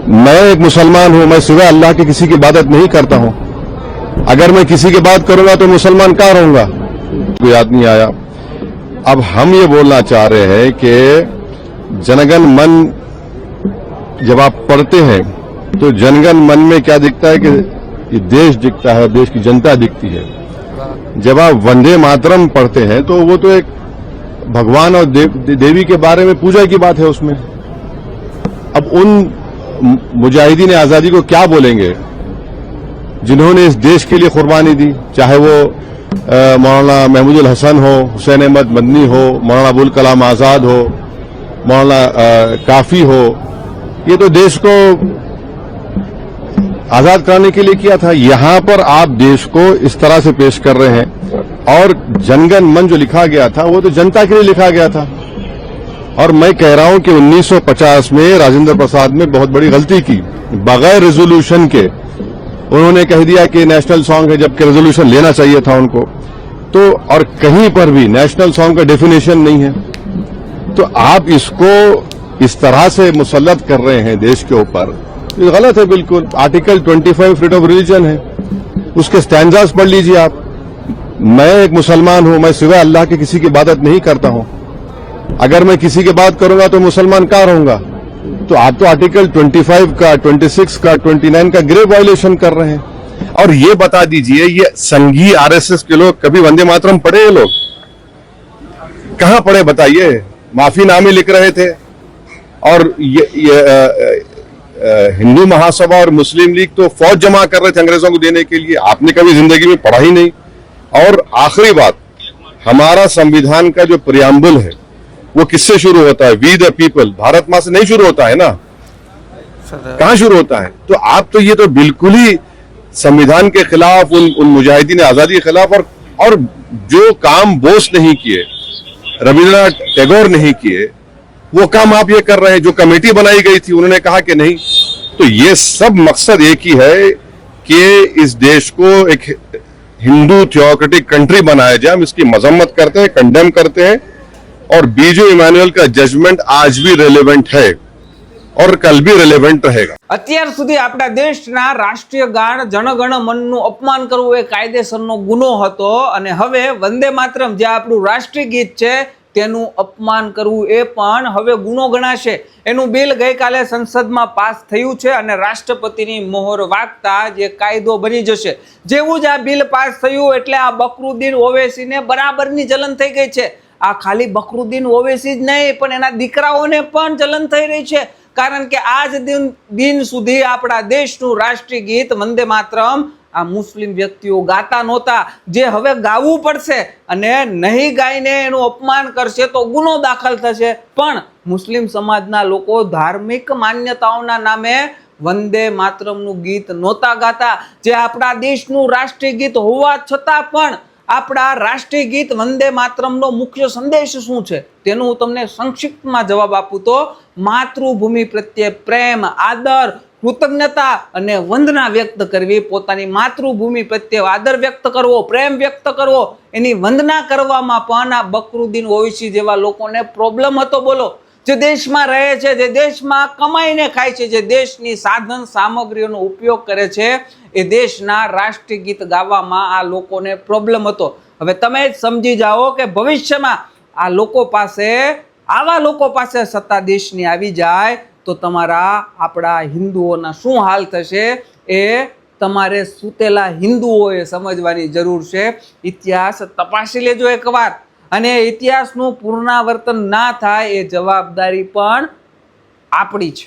मैं एक मुसलमान हूं, मैं सिवा अल्लाह के किसी की इबादत नहीं करता हूं। अगर मैं किसी की बात करूंगा तो मुसलमान कहाँ रहूंगा? कोई याद नहीं आया। अब हम ये बोलना चाह रहे हैं कि जनगण मन जब आप पढ़ते हैं तो जनगण मन में क्या दिखता है कि देश दिखता है, देश की जनता दिखती है। जब आप वंदे मातरम पढ़ते हैं तो वो तो एक भगवान और देवी के बारे में पूजा की बात है उसमें। अब उन मुजाहिदीन आजादी को क्या बोलेंगे जिन्होंने इस देश के लिए कुर्बानी दी, चाहे वो मौलाना महमूदुल हसन हो, हुसैन अहमद मदनी हो, मौलाना अबुल कलाम आजाद हो, मौलाना काफी हो। ये तो देश को आजाद कराने के लिए किया था। यहां पर आप देश को इस तरह से पेश कर रहे हैं। और जनगण मन जो लिखा गया था वो तो जनता के लिए लिखा गया था। और मैं कह रहा हूं कि 1950 में राजेंद्र प्रसाद ने बहुत बड़ी गलती की। बगैर रेजोल्यूशन के उन्होंने कह दिया कि नेशनल सॉन्ग है, जबकि रेजोल्यूशन लेना चाहिए था उनको। तो और कहीं पर भी नेशनल सॉन्ग का डेफिनेशन नहीं है। तो आप इसको इस तरह से मुसल्लत कर रहे हैं देश के ऊपर, ये गलत है बिल्कुल। आर्टिकल 25 फ्रीडम ऑफ रिलीजन है, उसके स्टैंजास पढ़ लीजिए आप। मैं एक मुसलमान हूं, मैं सिवा अल्लाह के किसी की इबादत नहीं करता हूं। अगर मैं किसी की बात करूंगा तो मुसलमान कहाँ रहूंगा? तो आप तो आर्टिकल 25 का, 26 का, 29 का ग्रेव वायलेशन कर रहे हैं। और ये बता दीजिए, ये संघी आरएसएस के लोग कभी वंदे मातरम पढ़े? ये लोग कहां पढ़े बताइए? माफीनामे लिख रहे थे। और हिंदू महासभा और मुस्लिम लीग तो फौज जमा कर रहे थे अंग्रेजों को देने के लिए। आपने कभी जिंदगी में पढ़ा ही नहीं। और आखिरी बात, हमारा संविधान का जो प्रियम्बल है वो किससे शुरू होता है? वी द पीपल, भारत माँ से नहीं शुरू होता है ना, कहां शुरू होता है? तो आप तो ये तो बिल्कुल ही संविधान के खिलाफ, उन मुजाहिदीन आजादी के खिलाफ। और जो काम बोस नहीं किए, रविंद्रनाथ टैगोर नहीं किए, वो काम आप ये कर रहे हैं। जो कमेटी बनाई गई थी उन्होंने कहा कि नहीं। तो ये सब मकसद एक ही है कि इस देश को एक हिंदू थियोक्रेटिक कंट्री बनाया जाए। हम इसकी मजम्मत करते हैं, कंडेम करते हैं। और बीजू इमानुएल का जजमेंट आज भी रेलेवेंट है और कल भी रेलेवेंट रहेगा। અત્યાર સુધી આપણા દેશના રાષ્ટ્રીય ગાન જનગણ મનનું અપમાન કરવું એ કાયદેસરનો ગુનો હતો અને હવે વંદે માતરમ જે આપણું રાષ્ટ્રીય ગીત છે તેનું અપમાન કરવું એ પણ હવે ગુનો ગણાશે। એનું બિલ ગઈકાલે સંસદમાં પાસ થયું છે અને રાષ્ટ્રપતિની મોહર વાગતા જે કાયદો બની જશે। જેવું જ આ બિલ પાસ થયું એટલે આ બકરુદ્દીન ઓવૈસીને બરાબરની જલન થઈ ગઈ છે। આ ખાલી બકરુદ્દીન ઓવૈસી જ નહીં પણ એના દીકરાઓને પણ જલન થઈ રહી છે। કારણ કે આજ દિન સુધી આપણા દેશનું રાષ્ટ્રીય ગીત વંદે માતરમ આ મુસ્લિમ વ્યક્તિઓ ગાતા નહોતા, જે હવે ગાવું પડશે અને નહીં ગાઈને એનું અપમાન કરશે તો ગુનો દાખલ થશે। પણ મુસ્લિમ સમાજના લોકો ધાર્મિક માન્યતાઓના નામે વંદે માતરમનું ગીત નહોતા ગાતા, જે આપણા દેશનું રાષ્ટ્રીય ગીત હોવા છતાં પણ આપણા રાષ્ટ્રીય ગીત વંદે માતરમનો મુખ્ય સંદેશ શું છે તેનું હું તમને સંક્ષિપ્તમાં જવાબ આપું તો માતૃભૂમિ પ્રત્યે પ્રેમ, આદર, કૃતજ્ઞતા અને વંદના વ્યક્ત કરવી, પોતાની માતૃભૂમિ પ્રત્યે આદર વ્યક્ત કરવો, પ્રેમ વ્યક્ત કરવો, એની વંદના કરવામાં પણ આ બકરુદ્દીન ઓવૈસી જેવા લોકોને પ્રોબ્લેમ હતો। બોલો, જે દેશમાં રહે છે, જે દેશમાં કમાઈને ખાય છે, જે દેશની સાધન સામગ્રીઓનો ઉપયોગ કરે છે, એ દેશના રાષ્ટ્રીય ગીત ગાવામાં આ લોકોને પ્રોબ્લેમ હતો। હવે તમે જ સમજી જાઓ કે ભવિષ્યમાં આ લોકો પાસે, આવા લોકો પાસે સત્તા દેશની આવી જાય તો તમારા આપણા હિન્દુઓના શું હાલ થશે એ તમારે સૂતેલા હિન્દુઓએ સમજવાની જરૂર છે। ઇતિહાસ તપાસી લેજો એકવાર, અને ઇતિહાસનું પુનરાવર્તન ના થાય એ જવાબદારી પણ આપણી છે।